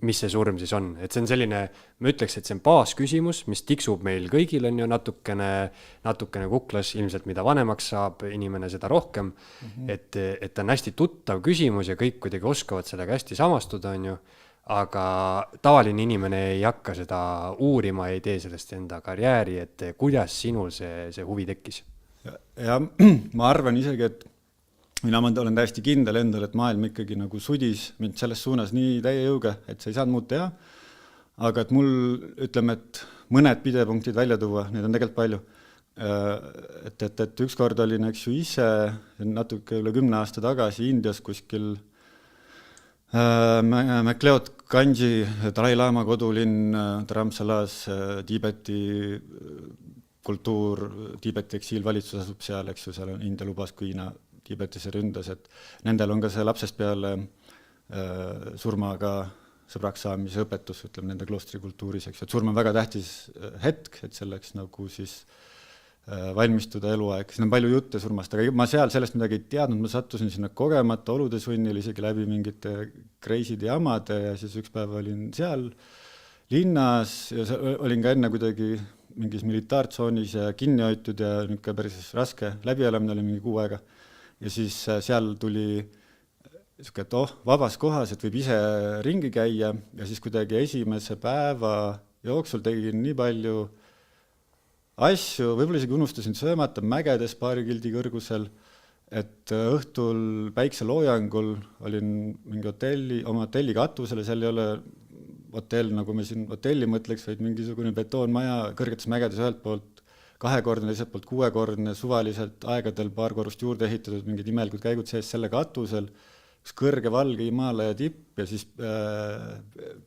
mis see surm siis on, et see on selline, ma ütleks, et see on baasküsimus, mis tiksub meil kõigil on ju natukene kuklas, ilmselt mida vanemaks saab inimene, seda rohkem, et ta on hästi tuttav küsimus ja kõik kuidagi oskavad sellega hästi samastuda, on ju, aga tavaline inimene ei hakka seda uurima, ei tee sellest enda karjääri, et kuidas sinul see huvi tekkis? Ja ma arvan isegi, et mina olen täiesti kindel endal, et maailm ikkagi nagu sudis mind selles suunas nii täie jõuga, et sa ei saanud muud teha. Aga et mul, ütleme, et mõned pidepunktid välja tuua, need on tegelikult palju. Et ükskord olin, eks ju, ise natuke üle 10 aasta tagasi Indias kuskil MacLeod Ganji, Dalai Lama kodulinn, Dharamsalas, Tiibeti kultuur, Tiibeti eksiilvalitsus asub seal, eks ju, seal on India lubas, kui Hiina Tiibetis ründas, et nendel on ka see lapsest peale surmaga sõbraks saamise õpetus, ütleme, nende kloostrikultuuris, eks ju, et surm on väga tähtis hetk, et selleks nagu siis valmistuda eluaeg. Siin on palju jutte surmast, aga ma seal sellest midagi ei teadnud, ma sattusin sinna kogemata olude sunnil, isegi läbi mingite kreiside jamade ja siis üks päev olin seal linnas ja olin ka enne kuidagi mingis militaartsoonis ja kinni hoitud ja nüüd ka päris raske läbielamine oli mingi 6 aega. Ja siis seal tuli et vabas kohas, et võib ise ringi käia ja siis kuidagi esimese päeva jooksul tegin nii palju asju, võib-olla isegi unustasin söömata mägedes paari kildi kõrgusel, et õhtul päikseloojangul olin mingi oma hotelli katusele, seal ei ole hotell, nagu me siin hotelli mõtleks, vaid mingisugune betoonmaja kõrgetes mägedes ühelt poolt 2-kordne, teiselt poolt 6-kordne, suvaliselt aegadel 2 korrust juurde ehitatud, mingid imelikud käigud sees selle katusel, üks kõrge valge Himaalaja tipp ja siis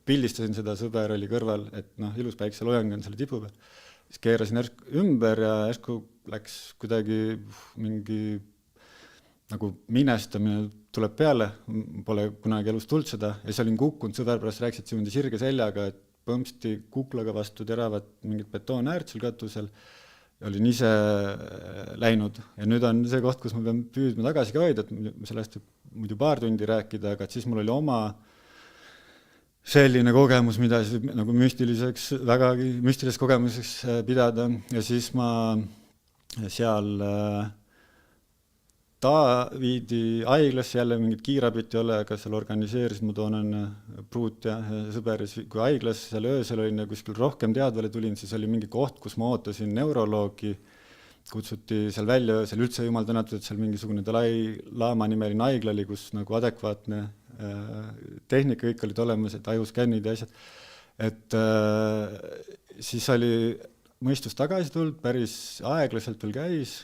pildistasin seda, sõber oli kõrval, et ilus päikseloojang on selle tipu peal. Siis keerasin ümber ja järsku läks kuidagi mingi nagu minestamine tuleb peale, pole kunagi elus tulnud seda ja siis olin kukkunud, sõber pärast rääkis, et siin on sirge seljaga, et põmpsti kuklaga vastu teravat mingit betoonäärt seal katusel. Olin ise läinud ja nüüd on see koht, kus ma pean püüdma tagasi ka hoida, et sellest muidu paar tundi rääkida, aga siis mul oli oma selline kogemus, mida nagu vägagi müstiliseks kogemuseks pidada ja siis ma seal viidi haiglasse, jälle mingit kiirabit ei ole, aga seal organiseeris mu toonane pruut ja sõber, kui haiglas seal öösel olin ja kuskil rohkem teadvale tulin, siis oli mingi koht, kus ma ootasin neuroloogi, kutsuti seal välja, seal üldse jumal tänatud, et seal mingisugune Dalai Lama nimeline haigla oli, kus nagu adekvaatne tehnika kõik olid olemas, et ajuskännid ja asjad. Et siis oli mõistus tagasi tulnud, päris aeglaselt veel käis,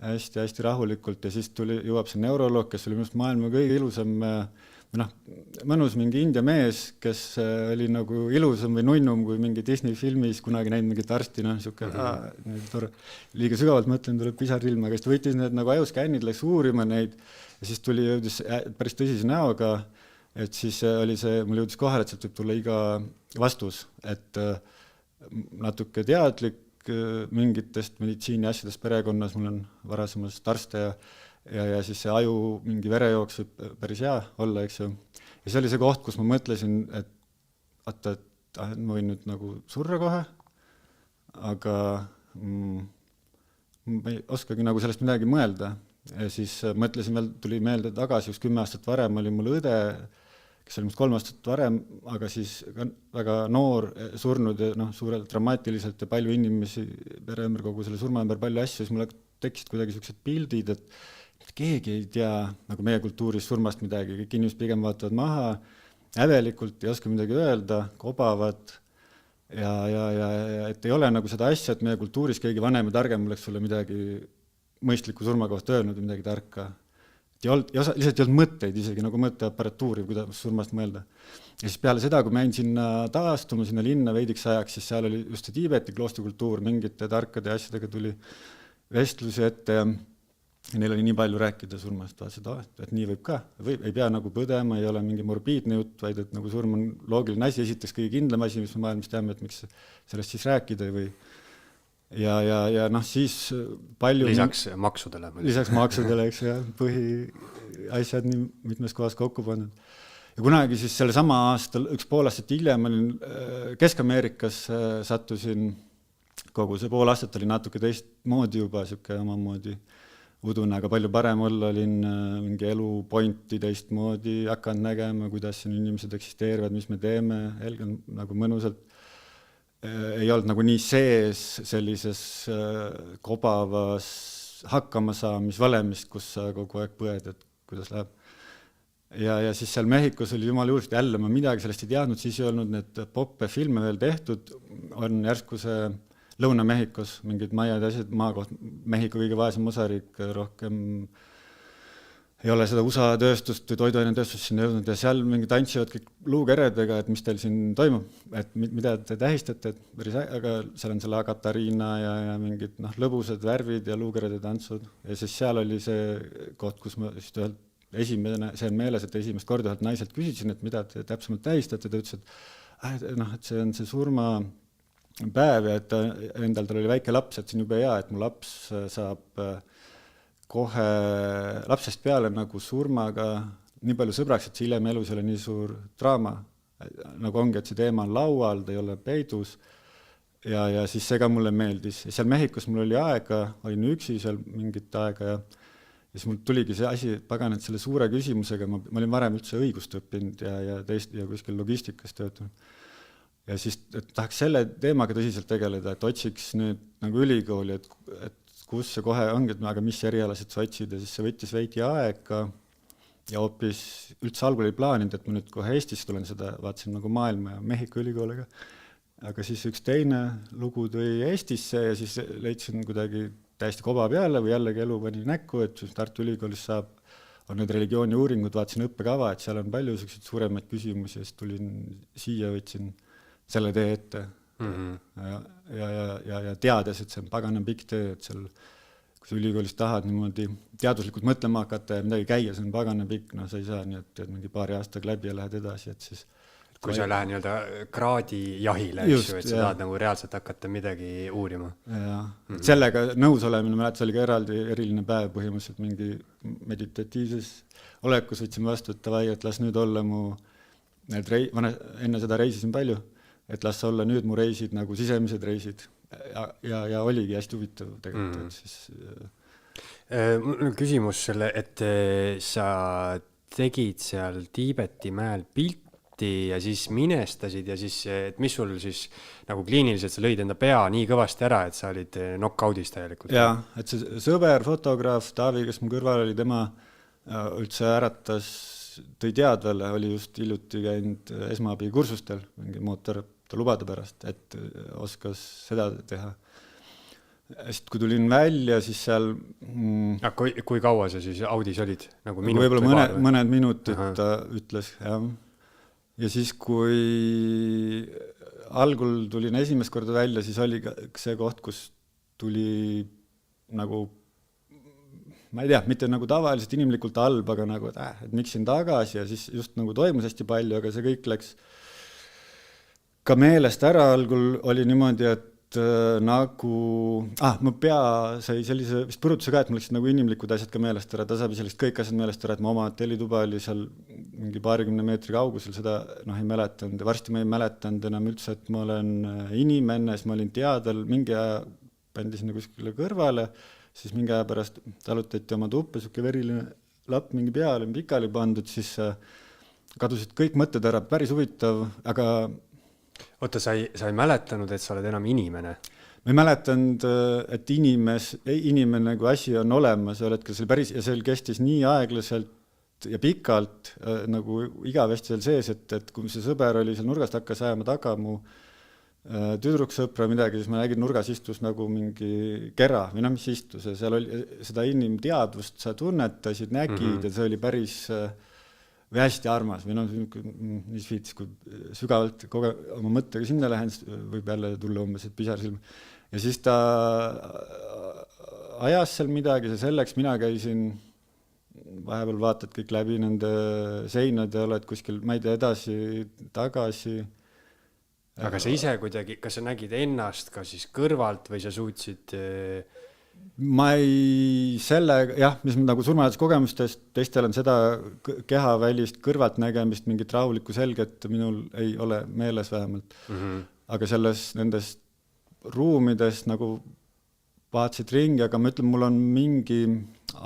hästi rahulikult ja siis jõuab see neuroloog, kes oli minust maailma kõige ilusam, mõnus mingi India mees, kes oli nagu ilusam või nunnum kui mingi Disney filmis kunagi näinud mingit arsti, liiga sügavalt mõtlen, tuleb pisar silma, aga siis ta võttis need nagu ajuskännid, läks uurima neid ja siis jõudis päris tõsise näoga, et siis mul jõudis kohale, et sealt võib tulla iga vastus, et natuke teadlik mingitest meditsiini asjadest perekonnas, mul on varasemast arste ja siis see aju mingi verejooks võib päris hea olla, eks ju. Ja see oli see koht, kus ma mõtlesin, et ma võin nüüd nagu surra kohe, aga ma ei oskagi nagu sellest midagi mõelda. Ja siis mõtlesin veel, tuli meelde tagasi, 10 aastat varem oli mul õde, kes oli 3 aastat varem, aga siis väga noor, surnud ja suurelt dramaatiliselt ja palju inimesi pere ümber, kogu selle surma ümber palju asju, siis mulle tekkisid kuidagi sellised pildid, et keegi ei tea nagu meie kultuuris surmast midagi, kõik inimesed pigem vaatavad maha, hävelikult ei oska midagi öelda, kobavad ja et ei ole nagu seda asja, et meie kultuuris keegi vanem ja targem oleks sulle midagi mõistliku surma kohta öelnud või midagi tarka. Lihtsalt ei olnud mõtteid isegi nagu mõtteaparatuuri, kuidas surmast mõelda. Ja siis peale seda, kui ma jäin sinna taastuma, sinna linna veidiks ajaks, siis seal oli just see Tiibeti kloostrikultuur, mingite tarkade asjadega tuli vestlusi ette ja neil oli nii palju rääkida surmast, et nii võib ka. Ei pea nagu põdema, ei ole mingi morbiidne jutt, vaid et nagu surm on loogiline asi, esiteks kõige kindlam asi, mis me maailmas teame, et miks sellest siis rääkida või ja siis palju lisaks maksudele, eks ja põhiasjad nii mitmes kohas kokku pandud ja kunagi siis selle sama aastal, 1,5 aastat hiljem olin Kesk-Ameerikas, sattusin, kogu see 0,5 aastat oli natuke teistmoodi juba, siuke omamoodi udune, aga palju parem olla, olin mingi elupointi teistmoodi hakanud nägema, kuidas siin inimesed eksisteerivad, mis me teeme, helgen nagu mõnusalt. Ei olnud nagu nii sees sellises kobavas hakkamasaamisvalemist, kus sa kogu aeg põed, et kuidas läheb. Ja siis seal Mehhikos oli jumala juurest, jälle ma midagi sellest ei teadnud, siis ei olnud need poppe filme veel tehtud, on järsku see Lõuna-Mehhikos mingid majad ja asjad, maakoht, Mehhiko kõige vaesem osariik, rohkem ei ole seda USA tööstust või toiduainetööstust sinna jõudnud ja seal mingi tantsivad kõik luukeredega, et mis teil siin toimub, et mida te tähistate, aga seal on selle Agatarina ja mingid lõbusad värvid ja luukerede tantsud ja siis seal oli see koht, kus ma just ühelt see on meeles, et esimest korda ühelt naiselt küsisin, et mida te täpsemalt tähistate, ta ütles, et see on see surmapäev ja et endal tal oli väike laps, et see on jube hea, et mu laps saab kohe lapsest peale nagu surmaga nii palju sõbraks, et see hiljem elus ei ole nii suur draama. Nagu ongi, et see teema on laual, ta ei ole peidus ja siis see ka mulle meeldis. Ja seal Mehhikos mul oli aega, olin üksi seal mingit aega ja siis mul tuligi see asi, pagan, et selle suure küsimusega, ma olin varem üldse õigust õppinud ja kuskil logistikas töötanud. Ja siis et tahaks selle teemaga tõsiselt tegeleda, et otsiks nüüd nagu ülikooli, et kus see kohe ongi, aga mis erialasid sa otsid ja siis see võttis veidi aega ja hoopis üldse algul ei plaaninud, et ma nüüd kohe Eestisse tulen seda, vaatasin nagu maailma ja Mehhiko ülikooliga, aga siis üks teine lugu tõi Eestisse ja siis leidsin kuidagi täiesti koba peale või jällegi elu pani näkku, et Tartu Ülikoolis on need religiooni uuringud, vaatasin õppekava, et seal on palju selliseid suuremaid küsimusi ja siis tulin siia, võtsin selle tee ette ja teades, et see on pagana pikk töö, et seal, kui sa ülikoolis tahad niimoodi teaduslikult mõtlema hakata ja midagi käia, see on pagana pikk, sa ei saa nii, et mingi paari aastaga läbi ja lähed edasi, et siis kui sa lähed nii-öelda kraadi jahile, eks ju, et sa tahad nagu reaalselt hakata midagi uurima. Sellega nõus olemine, ma see oli ka eriline päev põhimõtteliselt mingi meditatiivses olekus, võtsime vastu, et tavai, et las nüüd olla mu enne seda reisisin palju, et las olla nüüd mu reisid nagu sisemised reisid ja oligi hästi huvitav tegelikult. Küsimus selle, et sa tegid seal Tiibeti mäel pilti ja siis minestasid ja siis, et mis sul siis nagu kliiniliselt sa lõid enda pea nii kõvasti ära, et sa olid knockout'is täielikult? Jaa, et see sõber, fotograaf Taavi, kes mu kõrval oli, tema üldse äratas, tõi teadvale, oli just hiljuti käinud esmaabi kursustel mingi mootorrata lubade pärast, et oskas seda teha. Sest kui tulin välja, siis seal... Kui kaua sa siis audis olid? Nagu võib-olla mõned minutid ta ütles, jah. Ja siis, kui algul tulin esimest korda välja, siis oli see koht, kus tuli nagu, ma ei tea, mitte nagu tavaliselt inimlikult halb, aga nagu, et miks siin tagasi ja siis just nagu toimus hästi palju, aga see kõik läks ka meelest ära. Algul oli niimoodi, et nagu, mu pea sai sellise vist põrutuse ka, et mul läksid nagu inimlikud asjad ka meelest ära, tasapisi sellist kõik asjad meelest ära, et mu oma hotellituba oli seal mingi 20 meetri kaugusel, seda ei mäletanud ja varsti ma ei mäletanud enam üldse, et ma olen inimene, siis ma olin teadel, mingi aja bändi sinna kuskile kõrvale, siis mingi aja pärast talutati oma tuppe, siuke veriline lapp mingi peale, pikali pandud, siis kadusid kõik mõtted ära, päris huvitav, aga Oota, sa ei mäletanud, et sa oled enam inimene? Ma ei mäletanud, et inimene kui asi on olemas, see päris, ja see kestis nii aeglaselt ja pikalt nagu igavesti seal sees, et kui see sõber oli seal nurgast, hakkas ajama taga mu tüdruksõpra midagi, siis ma nägin nurgas istus nagu mingi kera või mis istus ja seal oli seda inimteadvust, sa tunnetasid, nägid ja see oli päris või hästi armas või mis viitis, kui sügavalt oma mõttega sinna lähen, võib jälle tulla umbes, et pisarsilm. Ja siis ta ajas seal midagi, see selleks, mina käisin, vahepeal vaatad kõik läbi nende seinade, oled kuskil, ma ei tea, edasi, tagasi. Aga sa ise kuidagi, kas sa nägid ennast ka siis kõrvalt või sa suutsid ma ei, mis nagu surmalähetuskogemustest, teistel on seda kehavälist kõrvaltnägemist, mingit rahulikku selget, minul ei ole meeles vähemalt. Aga nendes ruumides nagu vaatasid ringi, aga ma ütlen, mul on mingi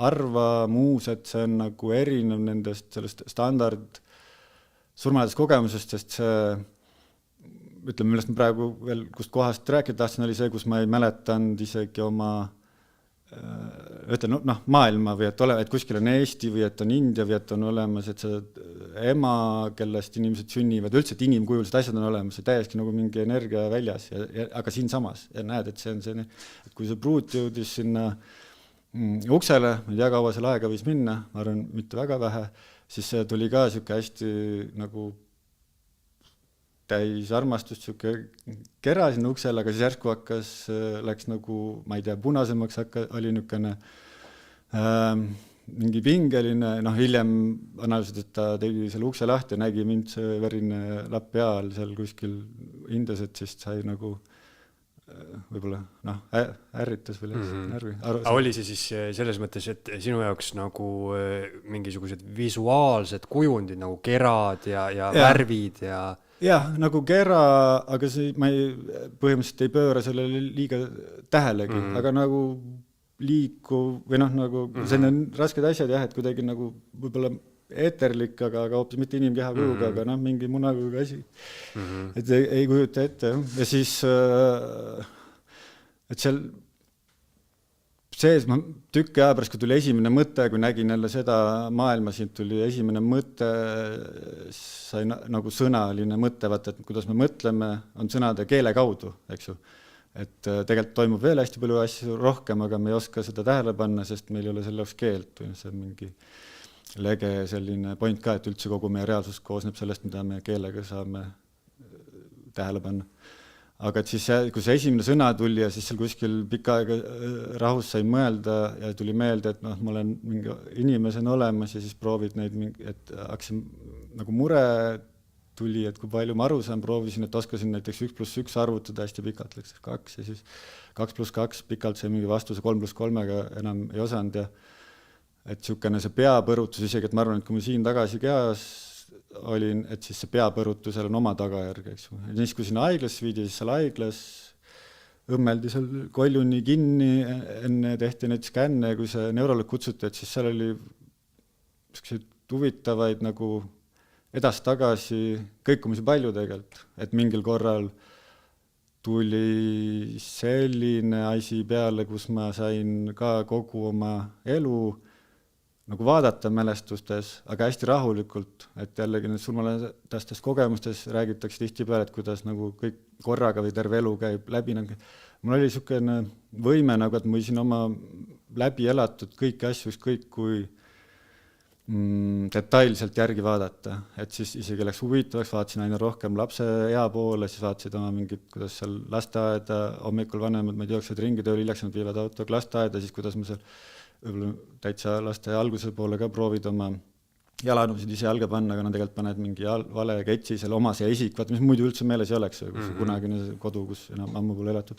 arvamus, et see on nagu erinev nendest sellest standard surmalähetuskogemusest, sest see, ütleme, millest ma praegu veel kust kohast rääkida tahtsin, oli see, kus ma ei mäletanud isegi oma maailma või et kuskil on Eesti või et on India või et on olemas, et see ema, kellest inimesed sünnivad, üldse, et inimkujulised asjad on olemas ja täiesti nagu mingi energia väljas, aga siin samas ja näed, et see on see, et kui see pruut jõudis sinna uksele, ma ei tea, kaua seal aega võis minna, ma arvan, mitte väga vähe, siis see tuli ka siuke hästi nagu täis armastust, siuke kera sinna uksele, aga siis järsku läks nagu, ma ei tea, punasemaks oli niisugune mingi pingeline, hiljem analüüsid, et ta tegi selle ukse lahti ja nägi mind see verine lapp peal seal kuskil Indias, et siis sai nagu võib-olla ärritas või närvi. Aga oli see siis selles mõttes, et sinu jaoks nagu mingisugused visuaalsed kujundid nagu kerad ja värvid ja... Jah, nagu kera, aga ma põhimõtteliselt ei pööra sellele liiga tähelegi, aga nagu liikuv või nagu selline rasked asjad jah, et kuidagi nagu võib-olla eeterlik, aga hoopis mitte inimkeha kujuga, aga mingi munakujuga asi. Et ei kujuta ette. Ja siis, et seal sees ma tükki aja pärast, kui tuli esimene mõte, kui nägin jälle seda maailma, siin tuli esimene mõte, sai nagu sõnaline mõte, vaata, et kuidas me mõtleme, on sõnade keele kaudu, eks ju. Et tegelikult toimub veel hästi palju asju rohkem, aga me ei oska seda tähele panna, sest meil ei ole selle jaoks keelt. See on mingi lege selline point ka, et üldse kogu meie reaalsus koosneb sellest, mida me keelega saame tähele panna. Aga et siis kui see esimene sõna tuli ja siis seal kuskil pikka aega rahus sai mõelda ja tuli meelde, et ma olen mingi inimesena olemas ja siis proovid neid, et hakkasin nagu mure tuli, et kui palju ma aru saan, proovisin, et oskasin näiteks 1+1 arvutada hästi pikalt, läks 2 ja siis 2+2 pikalt sai mingi vastuse 3+3-ga enam ei osanud ja et niisugune see peapõrutus isegi, et ma arvan, et kui ma siin tagasi kehas olin, et siis see peapõrutusel on oma tagajärg, eks ju. Ja siis kui sinna haiglas viidi, siis seal haiglas õmmeldi seal koljuni kinni, enne tehti neid skänne, kui see neuroloog kutsuti, et siis seal oli huvitavaid nagu edasi-tagasi kõikumisi palju tegelikult, et mingil korral tuli selline asi peale, kus ma sain ka kogu oma elu nagu vaadata mälestustes, aga hästi rahulikult, et jällegi need surmalähedastes kogemustes räägitakse tihtipeale, et kuidas nagu kõik korraga või terve elu käib läbi. Mul oli niisugune võime, nagu, et ma võisin oma läbi elatud kõiki asju, kõik kui detailselt järgi vaadata, et siis isegi läks huvitavaks, vaatasin aina rohkem lapse ea poole, siis vaatasid oma mingid, kuidas seal lasteaeda, hommikul vanemad, ma jooksvad ringi tööl, hiljaks nad viivad autoga lasteaeda, siis kuidas ma seal võib-olla täitsa laste alguse poole ka proovid oma jalanusid ise jalga panna, aga nad tegelikult paned mingi vale ketsi seal oma see isik, vaata, mis muidu üldse meeles ei oleks, kus kunagine kodu, kus enam ammu pole elatud.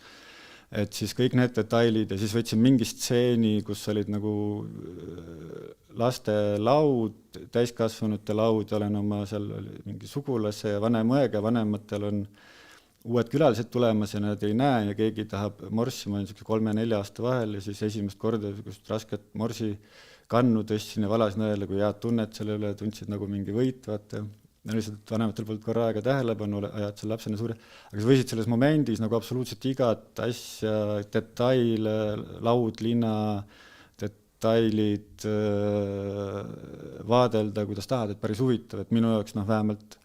Et siis kõik need detailid ja siis võtsin mingi stseeni, kus olid nagu laste laud, täiskasvanute laud ja olen oma seal mingi sugulase ja vanemõega, vanematel on uued külalised tulemas ja nad ei näe ja keegi tahab morssi, ma olin 3-4 aasta vahel ja siis esimest korda rasket morsi kannu tõstsin ja valasin õele, kui head tunnet selle üle, tundsid nagu mingi võit, vaata. Ja lihtsalt vanematel polnud korra aega tähelepanu, ajad seal lapsena suure, aga sa võisid selles momendis nagu absoluutselt igat asja, detaile, laud, lina, detailid vaadelda, kuidas tahad, et päris huvitav, et minu jaoks vähemalt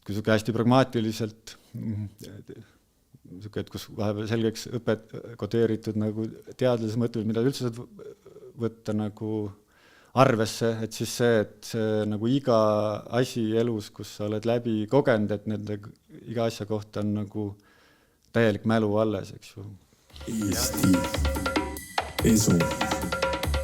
kui siuke hästi pragmaatiliselt siuke, et kus vahepeal selgeks kodeeritud nagu teadlase mõtlevad, mida üldse saad võtta nagu arvesse, et siis see, et see nagu iga asi elus, kus sa oled läbi kogenud, et nende iga asja kohta on nagu täielik mälu alles, eks ju. Eesti esu.